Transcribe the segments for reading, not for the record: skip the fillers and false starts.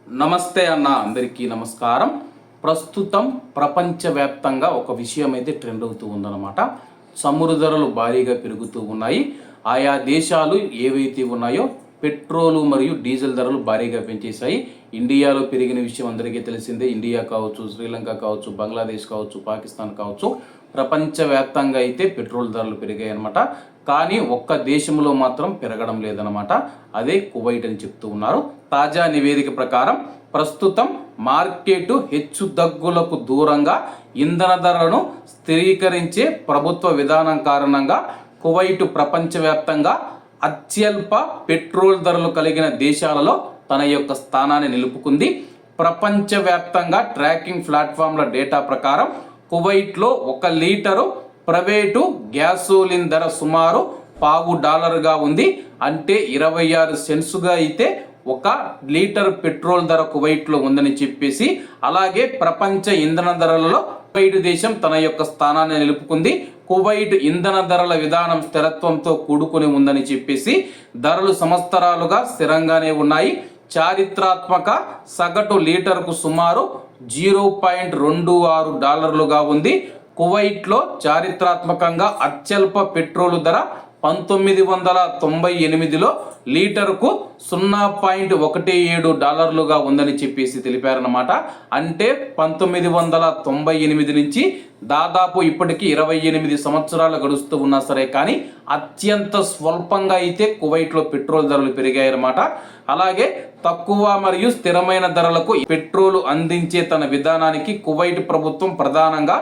నమస్తే అన్న, అందరికీ నమస్కారం. ప్రస్తుతం ప్రపంచవ్యాప్తంగా ఒక విషయం అయితే ట్రెండ్ అవుతూ ఉందన్నమాట. చమురు ధరలు భారీగా పెరుగుతూ ఉన్నాయి. ఆయా దేశాలు ఏవైతే ఉన్నాయో పెట్రోలు మరియు డీజిల్ ధరలు భారీగా పెంచేశాయి. ఇండియాలో పెరిగిన విషయం అందరికీ తెలిసిందే. ఇండియా కావచ్చు, శ్రీలంక కావచ్చు, బంగ్లాదేశ్ కావచ్చు, పాకిస్తాన్ కావచ్చు, ప్రపంచవ్యాప్తంగా అయితే పెట్రోల్ ధరలు పెరిగాయి అనమాట. కానీ ఒక్క దేశంలో మాత్రం పెరగడం లేదనమాట. అదే కువైట్ అని చెప్తూ ఉన్నారు. తాజా నివేదిక ప్రకారం ప్రస్తుతం మార్కెట్ హెచ్చుతగ్గులకు దూరంగా ఇంధన ధరలను స్థిరీకరించే ప్రభుత్వ విధానం కారణంగా కువైట్ ప్రపంచవ్యాప్తంగా అత్యల్ప పెట్రోల్ ధరలు కలిగిన దేశాలలో తన యొక్క స్థానాన్ని నిలుపుకుంది. ప్రపంచవ్యాప్తంగా ట్రాకింగ్ ప్లాట్ఫామ్ల డేటా ప్రకారం కువైట్లో 1 లీటరు ప్రైవేటు గ్యాసోలిన్ ధర సుమారు $0.5 ఉంది. అంటే 26 సెంట్స్గా అయితే 1 లీటర్ పెట్రోల్ ధర కువైట్లో ఉందని చెప్పేసి, అలాగే ప్రపంచ ఇంధన ధరలలో కువైట్ దేశం తన యొక్క స్థానాన్ని నిలుపుకుంది. కువైట్ ఇంధన ధరల విధానం స్థిరత్వంతో కూడుకుని ఉందని చెప్పేసి, ధరలు సంవత్సరాలుగా స్థిరంగానే ఉన్నాయి. చారిత్రాత్మక సగటు లీటర్కు సుమారు $0.26 ఉంది. కువైట్లో చారిత్రాత్మకంగా అత్యల్ప పెట్రోలు ధర 1998లో లీటర్కు $0.17 ఉందని చెప్పేసి తెలిపారన్నమాట. అంటే 1998 నుంచి దాదాపు ఇప్పటికీ 28 సంవత్సరాలు గడుస్తూ ఉన్నా సరే కానీ అత్యంత స్వల్పంగా అయితే కువైట్లో పెట్రోల్ ధరలు పెరిగాయన్నమాట. అలాగే తక్కువ మరియు స్థిరమైన ధరలకు పెట్రోలు అందించే తన విధానానికి కువైట్ ప్రభుత్వం ప్రధానంగా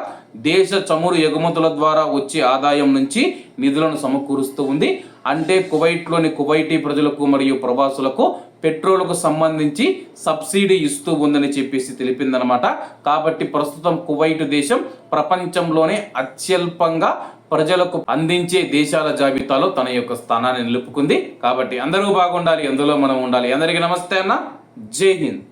దేశ చమురు ఎగుమతుల ద్వారా వచ్చే ఆదాయం నుంచి నిధులను సమకూరుస్తూ ఉంది. అంటే కువైట్లోని కువైటీ ప్రజలకు మరియు ప్రవాసులకు పెట్రోలుకు సంబంధించి సబ్సిడీ ఇస్తూ ఉందని చెప్పేసి తెలిపిందనమాట. కాబట్టి ప్రస్తుతం కువైట్ దేశం ప్రపంచంలోనే అత్యల్పంగా ప్రజలకు అందించే దేశాల జాబితాలో తన యొక్క స్థానాన్ని నిలుపుకుంది. కాబట్టి అందరూ బాగుండాలి, అందులో మనం ఉండాలి. అందరికీ నమస్తే అన్న, జై హింద్.